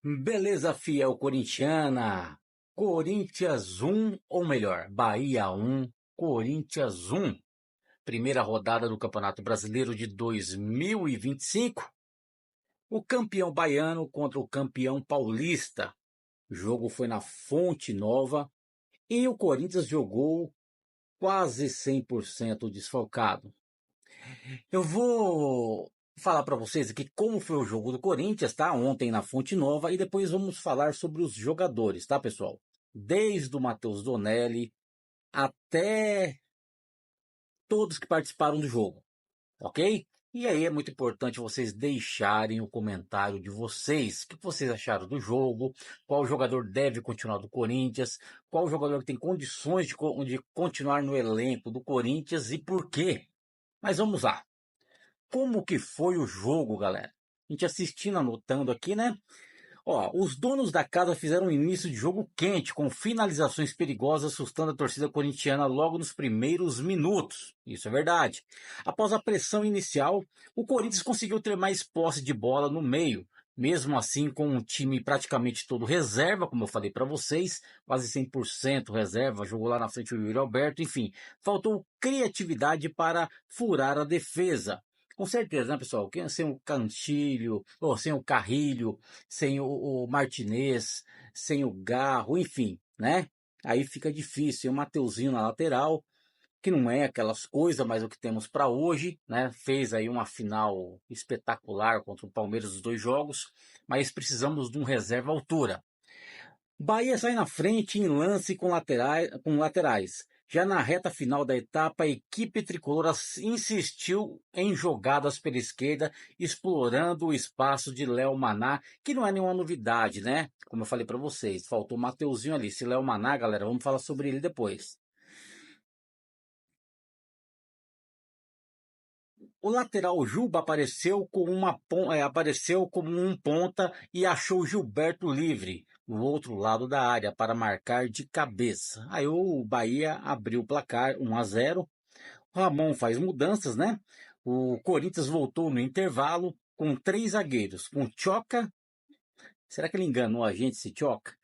Beleza, fiel corintiana. Corinthians 1, ou melhor, Bahia 1, Corinthians 1. Primeira rodada do Campeonato Brasileiro de 2025. O campeão baiano contra o campeão paulista. O jogo foi na Fonte Nova e o Corinthians jogou quase 100% desfalcado. Eu vou falar para vocês aqui como foi o jogo do Corinthians, tá? Ontem na Fonte Nova, e depois vamos falar sobre os jogadores, tá, pessoal? Desde o Matheus Donelli até todos que participaram do jogo, ok? E aí é muito importante vocês deixarem o comentário de vocês. O que vocês acharam do jogo? Qual jogador deve continuar do Corinthians? Qual jogador tem condições de continuar no elenco do Corinthians e por quê? Mas vamos lá. Como que foi o jogo, galera? A gente assistindo, anotando aqui, né? Ó, os donos da casa fizeram um início de jogo quente, com finalizações perigosas, assustando a torcida corintiana logo nos primeiros minutos. Isso é verdade. Após a pressão inicial, o Corinthians conseguiu ter mais posse de bola no meio. Mesmo assim, com um time praticamente todo reserva, como eu falei para vocês, quase 100% reserva, jogou lá na frente o Yuri Alberto, enfim, faltou criatividade para furar a defesa. Com certeza, né, pessoal? Sem o Cantilho, ou sem o Carrilho, sem o Martinez, sem o Garro, enfim, né? Aí fica difícil. E o Mateuzinho na lateral, que não é aquelas coisas, mas o que temos para hoje, né? Fez aí uma final espetacular contra o Palmeiras os dois jogos, mas precisamos de um reserva à altura. Bahia sai na frente em lance com laterais. Já na reta final da etapa, a equipe tricolor insistiu em jogadas pela esquerda, explorando o espaço de Léo Maná, que não é nenhuma novidade, né? Como eu falei para vocês, faltou o Mateuzinho ali. Se Léo Maná, galera, vamos falar sobre ele depois. O lateral Juba apareceu como um ponta e achou Gilberto livre no outro lado da área para marcar de cabeça. Aí o Bahia abriu o placar 1-0. O Ramon faz mudanças, né? O Corinthians voltou no intervalo com três zagueiros, com Tchoca. Será que ele enganou a gente, esse Tchoca?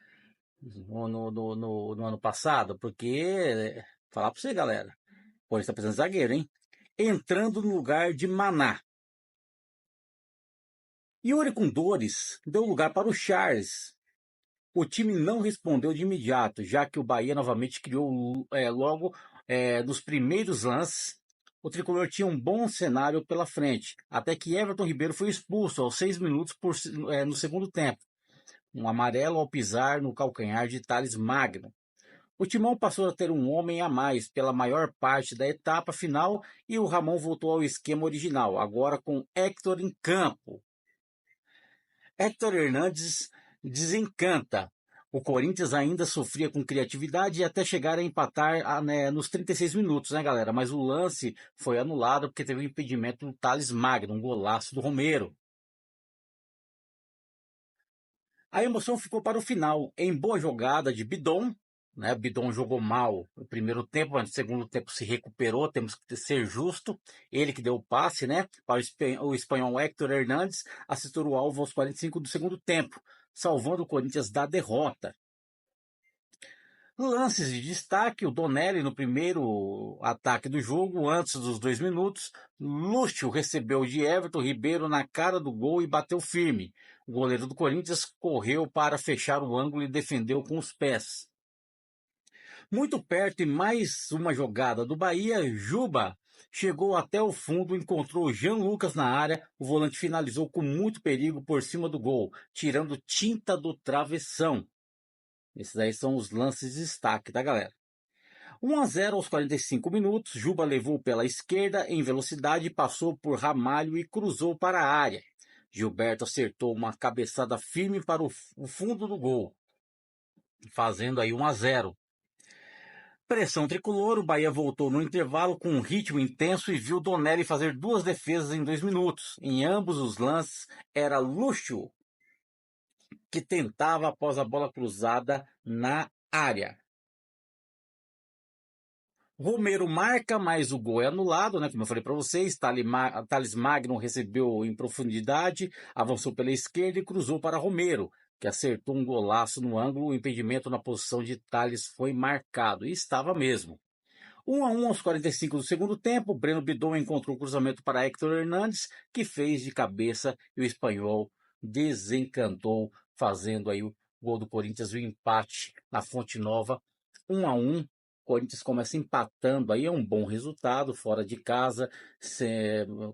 No ano passado? Porque, falar para você, galera, o Corinthians está precisando de zagueiro, hein? Entrando no lugar de Maná. Yuri com dores deu lugar para o Charles. O time não respondeu de imediato, já que o Bahia novamente criou logo nos primeiros lances. O tricolor tinha um bom cenário pela frente, até que Everton Ribeiro foi expulso aos 6 minutos no segundo tempo. Um amarelo ao pisar no calcanhar de Thales Magno. O Timão passou a ter um homem a mais pela maior parte da etapa final e o Ramon voltou ao esquema original, agora com Héctor em campo. Héctor Hernandes desencanta. O Corinthians ainda sofria com criatividade até chegar a empatar nos 36 minutos, né, galera? Mas o lance foi anulado porque teve um impedimento do Thales Magno, um golaço do Romero. A emoção ficou para o final, em boa jogada de Bidon, né? Bidon jogou mal no primeiro tempo, mas no segundo tempo se recuperou, temos que ser justo. Ele que deu o passe, né? Para o espanhol Héctor Hernandes, acertou o alvo aos 45 do segundo tempo, salvando o Corinthians da derrota. Lances de destaque, o Donelli no primeiro ataque do jogo, antes dos 2 minutos, Lúcio recebeu de Everton Ribeiro na cara do gol e bateu firme. O goleiro do Corinthians correu para fechar o ângulo e defendeu com os pés. Muito perto e mais uma jogada do Bahia, Juba chegou até o fundo, encontrou Jean Lucas na área, o volante finalizou com muito perigo por cima do gol, tirando tinta do travessão. Esses aí são os lances de destaque, tá, galera? 1-0 aos 45 minutos, Juba levou pela esquerda em velocidade, passou por Ramalho e cruzou para a área. Gilberto acertou uma cabeçada firme para o fundo do gol, fazendo aí 1-0. Pressão tricolor, o Bahia voltou no intervalo com um ritmo intenso e viu Donelli fazer 2 defesas em 2 minutos. Em ambos os lances, era Lúcio que tentava após a bola cruzada na área. Romero marca, mas o gol é anulado, né? Como eu falei para vocês, Thales Magno recebeu em profundidade, avançou pela esquerda e cruzou para Romero, que acertou um golaço no ângulo, o impedimento na posição de Thales foi marcado, e estava mesmo. 1-1 aos 45 do segundo tempo, Breno Bidon encontrou o cruzamento para Héctor Hernandes, que fez de cabeça e o espanhol desencantou, fazendo aí o gol do Corinthians, o empate na Fonte Nova, 1-1. O Corinthians começa empatando, aí é um bom resultado, fora de casa,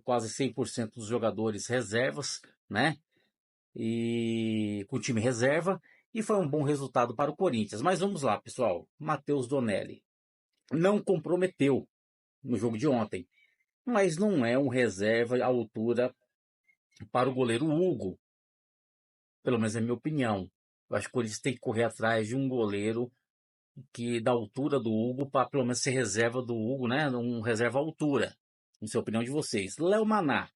quase 100% dos jogadores reservas, né? E com o time reserva, e foi um bom resultado para o Corinthians. Mas vamos lá, pessoal. Matheus Donelli não comprometeu no jogo de ontem, mas não é um reserva à altura para o goleiro Hugo, pelo menos é a minha opinião. Eu acho que o Corinthians tem que correr atrás de um goleiro que da altura do Hugo, para pelo menos ser reserva do Hugo, né? Um reserva à altura. Não sei a opinião de vocês. Léo Maná.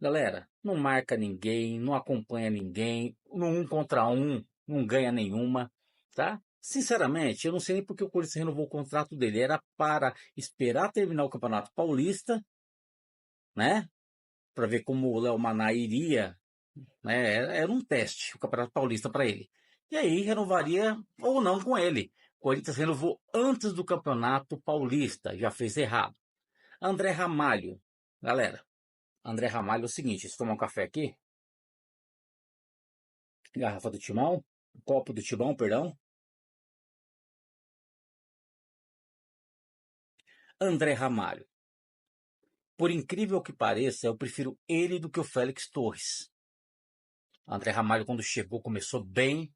Galera, não marca ninguém, não acompanha ninguém, no 1 contra 1, não ganha nenhuma, tá? Sinceramente, eu não sei nem porque o Corinthians renovou o contrato dele. Era para esperar terminar o Campeonato Paulista, né? Para ver como o Léo Maná iria, né? Era um teste, o Campeonato Paulista para ele. E aí renovaria ou não com ele. O Corinthians renovou antes do Campeonato Paulista, já fez errado. André Ramalho. Galera, André Ramalho é o seguinte, deixa eu tomar um café aqui. Garrafa do Timão, copo do Timão, perdão. André Ramalho. Por incrível que pareça, eu prefiro ele do que o Félix Torres. André Ramalho, quando chegou, começou bem,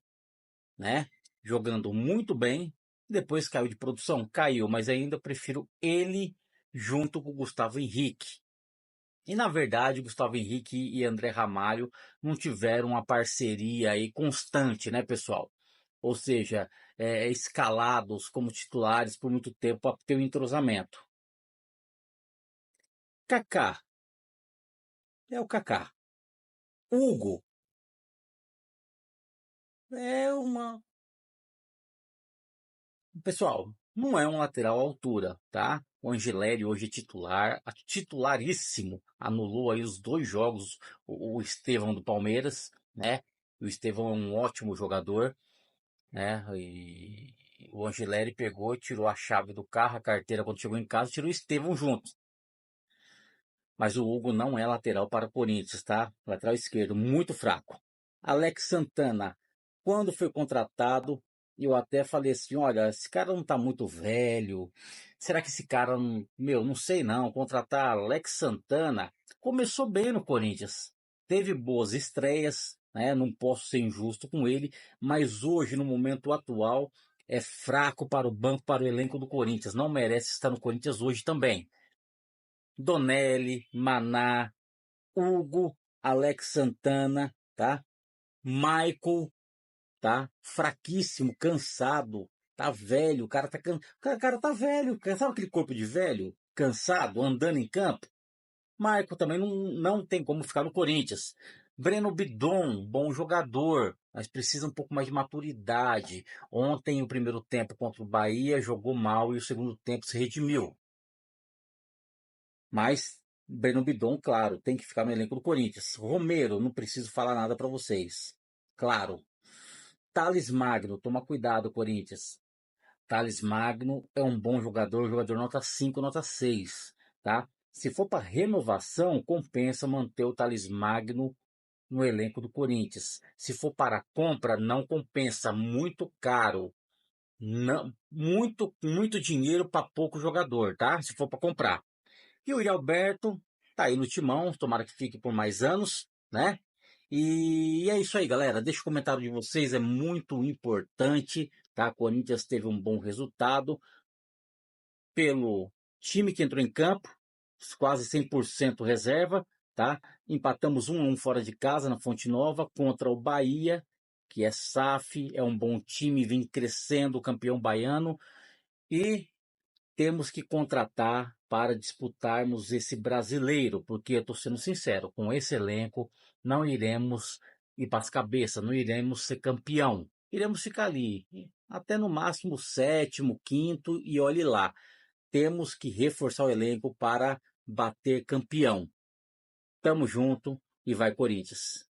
né? Jogando muito bem. Depois caiu de produção, caiu, mas ainda prefiro ele junto com o Gustavo Henrique. E na verdade, Gustavo Henrique e André Ramalho não tiveram uma parceria aí constante, né, pessoal? Ou seja, escalados como titulares por muito tempo para ter um entrosamento. Kaká. É o Kaká. Hugo. É uma. Pessoal, não é um lateral à altura, tá? O Angeleri hoje é titular, titularíssimo. Anulou aí os 2 jogos, o Estevão do Palmeiras, né? O Estevão é um ótimo jogador, né? E o Angeleri pegou, tirou a chave do carro, a carteira quando chegou em casa, tirou o Estevão junto. Mas o Hugo não é lateral para o Corinthians, tá? Lateral esquerdo, muito fraco. Alex Santana, quando foi contratado, eu até falei assim, olha, esse cara não tá muito velho. Será que esse cara, não sei não, contratar Alex Santana, começou bem no Corinthians. Teve boas estreias, né? Não posso ser injusto com ele, mas hoje, no momento atual, é fraco para o banco, para o elenco do Corinthians. Não merece estar no Corinthians hoje também. Donelli, Maná, Hugo, Alex Santana, tá? Michael, tá? Fraquíssimo, cansado, tá velho, o cara tá, o cara tá velho, sabe aquele corpo de velho? Cansado, andando em campo? Michael também não tem como ficar no Corinthians. Breno Bidon, bom jogador, mas precisa um pouco mais de maturidade. Ontem, o primeiro tempo contra o Bahia, jogou mal e o segundo tempo se redimiu. Mas Breno Bidon, claro, tem que ficar no elenco do Corinthians. Romero, não preciso falar nada para vocês. Claro. Thales Magno, toma cuidado, Corinthians. Thales Magno é um bom jogador nota 5, nota 6, tá? Se for para renovação, compensa manter o Thales Magno no elenco do Corinthians. Se for para compra, não compensa, muito caro. Não, muito dinheiro para pouco jogador, tá? Se for para comprar. E o Yuri Alberto tá aí no timão, tomara que fique por mais anos, né? E é isso aí, galera. Deixa o comentário de vocês, é muito importante, tá? Corinthians teve um bom resultado pelo time que entrou em campo, quase 100% reserva, tá? Empatamos 1-1 fora de casa na Fonte Nova contra o Bahia, que é SAF, é um bom time, vem crescendo, o campeão baiano, e temos que contratar para disputarmos esse brasileiro, porque eu estou sendo sincero, com esse elenco não iremos ir para as cabeças, não iremos ser campeão. Iremos ficar ali, até no máximo sétimo, quinto, e olhe lá. Temos que reforçar o elenco para bater campeão. Tamo junto e vai Corinthians.